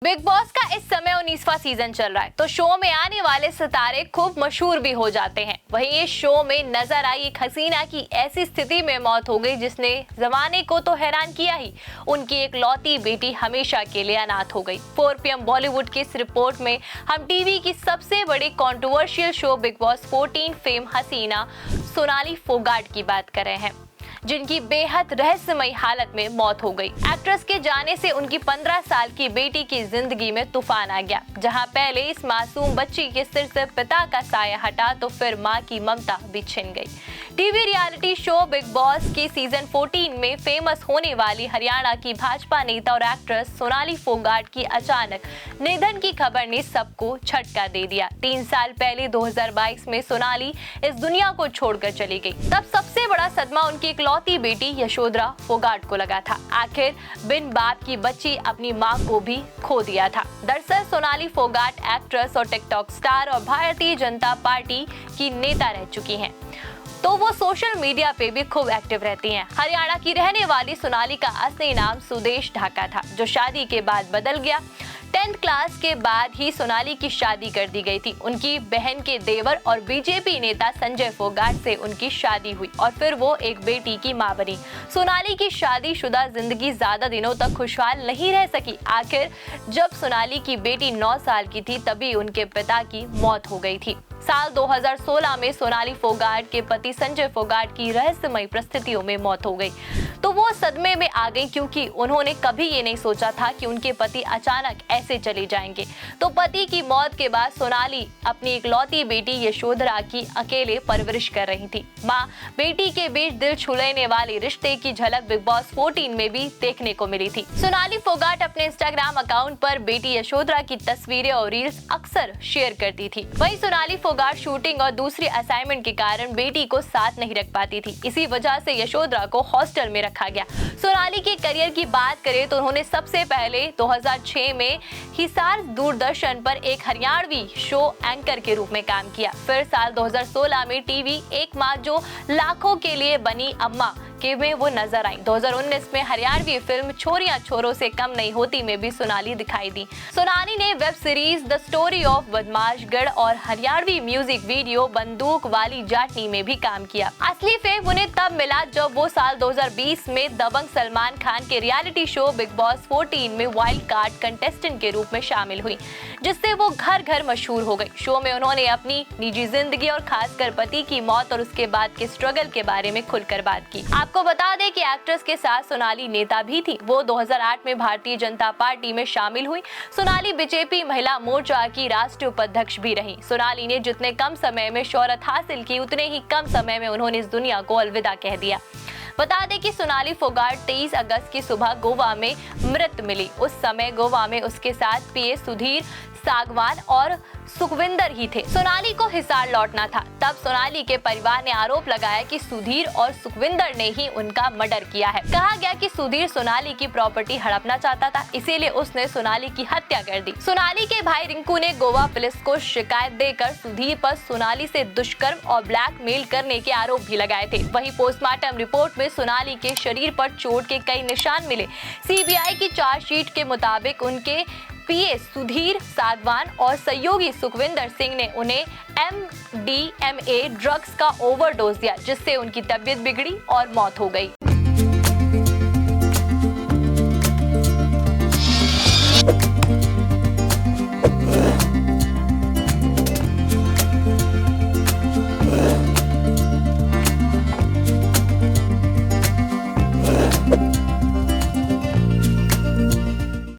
Big boss का इस समय 19वां सीजन चल रहा है, तो शो में आने वाले सितारे खूब मशहूर भी हो जाते हैं। वहीं इस शो में नजर आई एक हसीना की ऐसी स्थिति में मौत हो गई जिसने जमाने को तो हैरान किया ही। उनकी एक लौती बेटी हमेशा के लिए अनाथ हो गई। 4 PM बॉलीवुड की इस रिपोर्ट में हम टीवी की सबसे बड़ी controversial show Bigg Boss 14 fame हसीना सोनाली फोगाट की बात कर रहे हैं, जिनकी बेहद रहस्यमयी हालत में मौत हो गई। एक्ट्रेस के जाने से उनकी 15 साल की बेटी की जिंदगी में तूफान आ गया। जहां पहले इस मासूम बच्ची के सिर से पिता का साया हटा तो फिर मां की ममता भी छिन गई। TV reality show Bigg boss की सीजन 14 में फेमस होने वाली हरियाणा की भाजपा नेता और एक्ट्रेस सोनाली फोगाट की अचानक निधन की खबर ने सबको झटका दे दिया। 3 साल पहले 2022 में सोनाली इस दुनिया को छोड़कर चली गई। तब सबसे बड़ा सदमा उनकी इकलौती बेटी यशोधरा फोगाट को लगा था। आखिर बिन बाप की बच्ची अपनी मां को भी खो दिया था। दरअसल सोनाली फोगाट एक्ट्रेस और टिकटॉक स्टार और भारतीय जनता पार्टी की नेता रह चुकी हैं, तो वो सोशल मीडिया पे भी खूब एक्टिव रहती हैं। हरियाणा की रहने वाली सोनाली का असली नाम सुदेश ढाका था, जो शादी के बाद बदल गया। 10th क्लास के बाद ही सोनाली की शादी कर दी गई थी। उनकी बहन के देवर और बीजेपी नेता संजय फोगाट से उनकी शादी हुई और फिर वो एक बेटी की मां बनी। सोनाली की शादीशुदा जिंदगी ज्यादा दिनों तक खुशहाल नहीं रह सकी। आखिर जब सोनाली की बेटी 9 साल की थी तभी उनके पिता की मौत हो गई थी। साल 2016 में सोनाली फोगाट के पति संजय फोगाट की रहस्यमयी परिस्थितियों में मौत हो गई, तो वो सदमे में आ गई, क्योंकि उन्होंने कभी ये नहीं सोचा था कि उनके पति अचानक ऐसे चले जाएंगे। तो पति की मौत के बाद सोनाली अपनी इकलौती बेटी यशोधरा की अकेले परवरिश कर रही थी। मां बेटी के बीच दिल छू लेने वाले रिश्ते की झलक बिग बॉस 14 में भी देखने को मिली थी। सोनाली फोगाट अपने इंस्टाग्राम अकाउंट पर बेटी यशोधरा की तस्वीरें और रील्स अक्सर शेयर करती थी। वहीं सोनाली फोगाट शूटिंग और दूसरी असाइनमेंट के कारण बेटी को साथ नहीं रख पाती थी। इसी वजह से यशोधरा को हॉस्टल में रखा गया। सोनाली के करियर की बात करें तो उन्होंने सबसे पहले 2006 में हिसार दूरदर्शन पर एक हरियाणवी शो एंकर के रूप में काम किया। फिर साल 2016 में टीवी एक माँ जो लाखों के लिए बनी अम्मा के में वो नजर आई। 2019 में हरियाणवी फिल्म छोरियां छोरों से कम नहीं होती में भी सोनाली दिखाई दी। सोनाली ने web series the story of Badmashgarh और हरियाणवी म्यूजिक वीडियो बंदूक वाली जाटनी में भी काम किया। असली फेम उन्हें तब मिला जब वो साल 2020 में दबंग सलमान खान के रियलिटी शो बिग बॉस 14 में वाइल्ड कार्ड कंटेस्टेंट के रूप में शामिल हुई, जिससे वो घर घर मशहूर हो गई। शो में उन्होंने अपनी निजी जिंदगी और खासकर पति की मौत और उसके बाद के स्ट्रगल के बारे में खुलकर बात की। आपको बता दें कि एक्ट्रेस के साथ सोनाली नेता भी थी। वो 2008 में भारतीय जनता पार्टी में शामिल हुई। सोनाली बीजेपी महिला मोर्चा की राष्ट्रीय उपाध्यक्ष भी रही। सोनाली ने जितने कम समय में शोहरत हासिल की, उतने ही कम समय में उन्होंने इस दुनिया को अलविदा कह दिया। बता दें कि सोनाली फोगाट 23 अगस्त की सुबह गोवा में मृत मिली। उस समय गोवा में उसके साथ पीए सुधीर सागवान और सुखविंदर ही थे। सोनाली को हिसार लौटना था। तब सोनाली के परिवार ने आरोप लगाया कि सुधीर और सुखविंदर ने ही उनका मर्डर किया है। कहा गया कि सुधीर सोनाली की प्रॉपर्टी हड़पना चाहता था, इसीलिए उसने सोनाली की हत्या कर दी। सोनाली के भाई रिंकू ने गोवा पुलिस को शिकायत देकर सुधीर पर सोनाली से दुष्कर्म और ब्लैकमेल करने के आरोप भी लगाए थे। वहीं पोस्टमार्टम रिपोर्ट में सोनाली के शरीर पर चोट के कई निशान मिले। सीबीआई की चार्जशीट के मुताबिक उनके पीए सुधीर सागवान और सहयोगी सुखविंदर सिंह ने उन्हें MDMA ड्रग्स का ओवरडोज दिया, जिससे उनकी तबीयत बिगड़ी और मौत हो गई।